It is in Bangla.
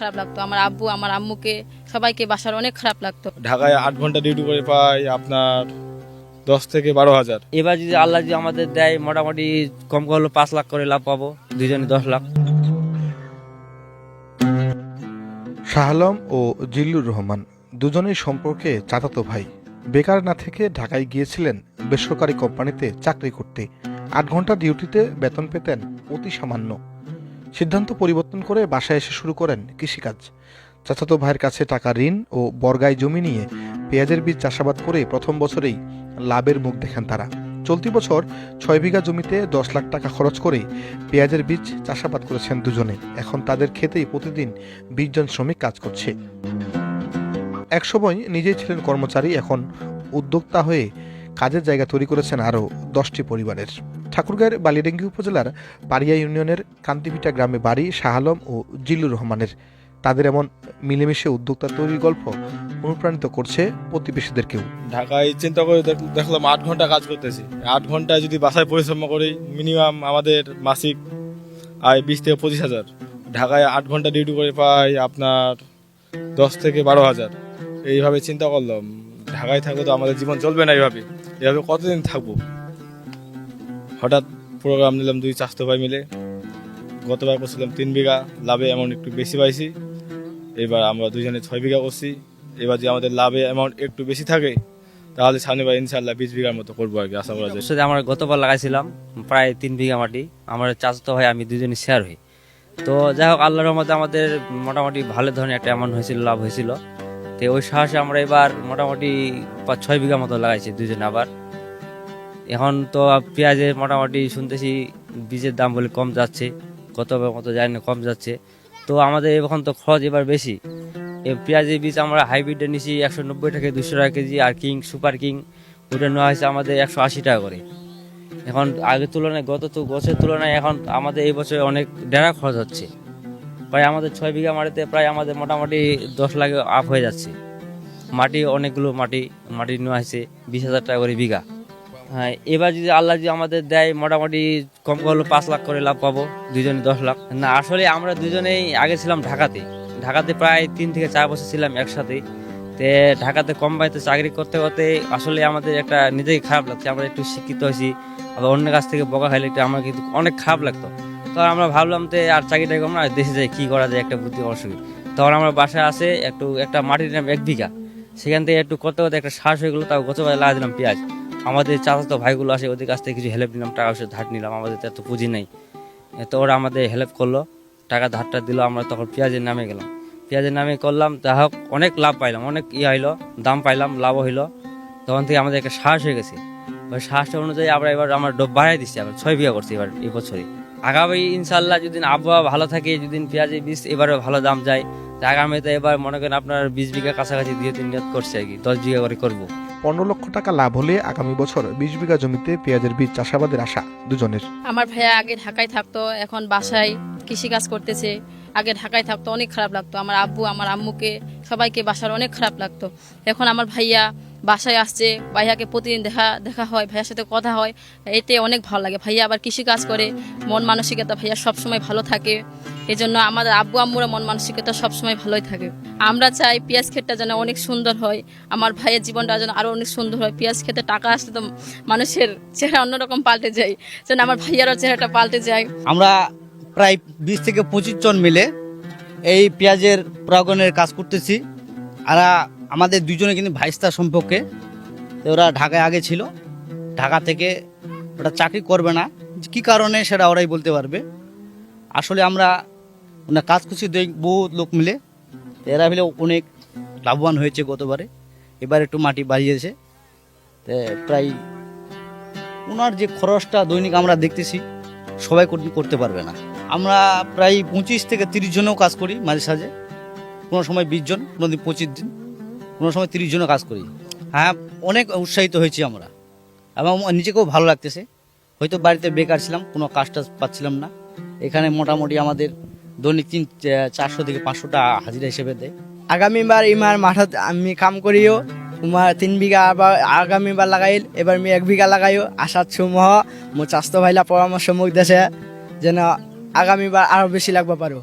খারাপ লাগতো। আমার আব্বু আমার আম্মুকে সবাইকে বাসার অনেক খারাপ লাগতো। ঢাকায় 8 ঘন্টা ডিউটি করে পাই আপনার 10 থেকে 12,000। এবার যদি আল্লাহ যদি আমাদের দেয় মোটামুটি কম করলে 5 লাখ করে লাভ পাবো, দুজনে 10 লাখ। শাহ আলম ও জিল্লুর রহমান দুজনেই সম্পর্কে চাচাতো ভাই। বেকার না থেকে ঢাকায় গিয়েছিলেন বেসরকারি কোম্পানিতে চাকরি করতে। 8 ঘন্টা ডিউটিতে বেতন পেতেন অতি সামান্য। সিদ্ধান্ত পরিবর্তন করে বাসায় এসে শুরু করেন কৃষিকাজ। চাচাতো ভাইয়ের কাছে টাকা ঋণ ও বর্গায় জমি নিয়ে পেঁয়াজের বীজ চাষাবাদ করে প্রথম বছরেই লাভের মুখ দেখেন তারা। চলতি বছর 6 বিঘা জমিতে 10 লাখ টাকা খরচ করে পেঁয়াজের বীজ চাষাবাদ করেছেন দুজনে। এখন তাদের ক্ষেতেই প্রতিদিন 20 জন শ্রমিক কাজ করছে। একসময় নিজেই ছিলেন কর্মচারী, এখন উদ্যোক্তা হয়ে কাজের জায়গা তৈরি করেছেন আরও 10টি পরিবারের। ঠাকুরগাঁয়ের বালিডেঙ্গি উপজেলার পারিয়া ইউনিয়নের কান্তিভিটা গ্রামে বাড়ি শাহ আলম ও জিল্লুর রহমানের। তাদের এমন মিলেমিশে উদ্যোক্তা তৈরির গল্প অনুপ্রাণিত করছে প্রতিবেশীদেরকেও। ঢাকায় চিন্তা করে দেখলাম 8 ঘন্টা কাজ করতেছি। 8 ঘন্টায় যদি বাসায় পরিশ্রম করি মিনিমাম আমাদের মাসিক আয় 20 থেকে 25,000। ঢাকায় 8 ঘন্টা ডিউটি করে পাই আপনার 10 থেকে 12,000। এইভাবে চিন্তা করলাম ঢাকায় থাকলে তো আমাদের জীবন চলবে না, এইভাবে কতদিন থাকবো। হঠাৎ প্রোগ্রাম নিলাম 2 চাচাতো ভাই মিলে। গতবার করছিলাম 3 বিঘা, লাভে অ্যামাউন্ট একটু বেশি পাইছি। এবার আমরা দুজনে 6 বিঘা করছি। এবার যে আমাদের লাভে অ্যামাউন্ট একটু বেশি থাকে তাহলে সামনেবার ইনশাল্লাহ 20 বিঘার মতো করবো আর কি, আশা করা যায়। সাথে আমরা গতবার লাগাইছিলাম প্রায় 3 বিঘা মাটি। আমার চাচাতো ভাই আমি দুজনে শেয়ার হই। তো যাই হোক আল্লাহর রহমতে আমাদের মোটামুটি ভালো ধরনের একটা অ্যামাউন্ট হয়েছিল, লাভ হয়েছিল। তো ওই সাহসে আমরা এবার মোটামুটি 5-6 বিঘা মতো লাগাইছি দুজনে। আবার এখন তো পেঁয়াজের মোটামুটি শুনতেছি বীজের দাম বলে কম যাচ্ছে, গতবার মতো জানি না কম যাচ্ছে। তো আমাদের এখন তো খরচ এবার বেশি। এই পেঁয়াজের বীজ আমরা হাইব্রিডে নিছি 190 থেকে 200 টাকা কেজি, আর কিং সুপার কিং ওটা নেওয়া হয়েছে আমাদের 180 টাকা করে। এখন আগের তুলনায় গছের তুলনায় এখন আমাদের এই বছর অনেক ডেরা খরচ হচ্ছে। প্রায় আমাদের 6 বিঘা মাটিতে প্রায় আমাদের মোটামুটি 10 লাখ আপ হয়ে যাচ্ছে। মাটি অনেকগুলো মাটি নেওয়া হয়েছে 20,000 টাকা করে বিঘা। হ্যাঁ, এবার যদি আল্লাহ যদি আমাদের দেয় মোটামুটি কম করলে 5 লাখ করে লাভ পাবো, দুজনে 10 লাখ। না আসলে আমরা দুজনেই আগে ছিলাম ঢাকাতে প্রায় 3 থেকে 4 বছর ছিলাম একসাথে। তে ঢাকাতে কোম্পানিতে চাকরি করতে করতে আসলে আমাদের একটা নিজেই খারাপ লাগছে। আমরা একটু শিক্ষিত হয়েছি, আবার অন্য কাছ থেকে বকা খাইলে একটু আমার কিন্তু অনেক খারাপ লাগতো। তো আমরা ভাবলাম যে আর চাকরিটা কম না, দেশে যাই কি করা যায়, একটা বুদ্ধি অসুবিধা। তখন আমরা বাসায় আসে একটা মাটির নাম 1 বিঘা, সেখান থেকে একটু করতে করতে একটা শ্বাস হয়ে গেলো। তাও গতবার লাগিয়ে দিলাম পেঁয়াজ। আমাদের চাচাতো ভাইগুলো আসে, ওদের কাছ থেকে কিছু হেল্প নিলাম, টাকা পয়সা ধার নিলাম, আমাদের তো এত পুঁজি নেই। তো ওরা আমাদের হেল্প করলো, টাকা ধারটা দিল। আমরা তখন পেঁয়াজের নামে গেলাম, পেঁয়াজের নামে করলাম। তা হোক অনেক লাভ পাইলাম, অনেক হইলো, দাম পাইলাম, লাভও হইলো। তখন থেকে আমাদের একটা শ্বাস হয়ে গেছে। ওই শ্বাসটা অনুযায়ী এবার আমরা ডোব বাড়াই দিচ্ছি, আবার 6 বিঘা করছি এবার এই বছরই। আগামী ইনশাল্লাহ যদি আবহাওয়া ভালো থাকে, যদি পেঁয়াজের বীজ এবারে ভালো দাম যায়, আগামীতে এবার মনে করেন আপনার 20 বিঘা কাছাকাছি 2-3 নিয়ত করছে আর কি, 10 বিঘা করে করবো। 15 লক্ষ টাকা লাভ হলে আগামী বছর 20 বিঘা জমিতে পেঁয়াজের বীজ চাষাবাদের আশা দুজনের। আমার ভাইয়া আগে ঢাকায় থাকতো, এখন বাসায় কৃষিকাজ করতেছে। আগে ঢাকায় থাকতো, অনেক খারাপ লাগতো। আমার আব্বু আমার আম্মুকে সবাইকে বাসার অনেক খারাপ লাগতো। এখন আমার ভাইয়া বাসায় আসছে, ভাইয়াকে প্রতিদিন দেখা হয়, ভাইয়ার সাথে কথা হয়, এতে অনেক ভালো লাগে। ভাইয়া আবার কৃষিকাজ করে, মন মানসিকতা ভাইয়া সবসময় ভালো থাকে। এই জন্য আমাদের আব্বু আম্মুরা মন মানসিকতা সবসময় ভালোই থাকে। আমরা চাই পেঁয়াজ ক্ষেতটা যেন অনেক সুন্দর হয়, আমার ভাইয়ের জীবনটা যেন আরও অনেক সুন্দর হয়। পেঁয়াজ খেতে টাকা আসলে তো মানুষের চেহারা অন্যরকম পাল্টে যায়, যেন আমার ভাইয়ারও চেহারাটা পাল্টে যায়। আমরা প্রায় 20 থেকে 25 জন মিলে এই পেঁয়াজের পরাগণের কাজ করতেছি। আর আমাদের দুজনে কিন্তু ভাইস্তা সম্পর্কে। তো ওরা ঢাকায় আগে ছিল, ঢাকা থেকে ওরা চাকরি করবে না, কি কারণে সেটা ওরাই বলতে পারবে। আসলে আমরা কাজ করছি বহুত লোক মিলে, এরা মিলে অনেক লাভবান হয়েছে গতবারে। এবার একটু মাটি বাড়িয়েছে, প্রায় ওনার যে খরচটা দৈনিক আমরা দেখতেছি সবাই করতে পারবে না। আমরা প্রায় 25 থেকে 30 জনও কাজ করি মাঝে সাঝে, কোনো সময় 20 জন, কোনো দিন 25 দিন, কোনো সময় 30 জনও কাজ করি। হ্যাঁ, অনেক উৎসাহিত হয়েছি আমরা এবং নিজেকেও ভালো লাগতেছে। হয়তো বাড়িতে বেকার ছিলাম, কোনো কাজটা পাচ্ছিলাম না, এখানে মোটামুটি আমাদের দৈনিক 400 থেকে 500 টাকা হাজিরা হিসেবে দেয়। আগামীবার ইমার মাঠত আমি কাম করিও, তোমার 3 বিঘা আবার আগামীবার লাগাইল, এবার আমি 1 বিঘা লাগাইও। আশাত সমূহ মোর স্বাস্থ্য ভাইলা পরামর্শ মুখ দেশে যেন আগামীবার আরো বেশি লাগবে পারো।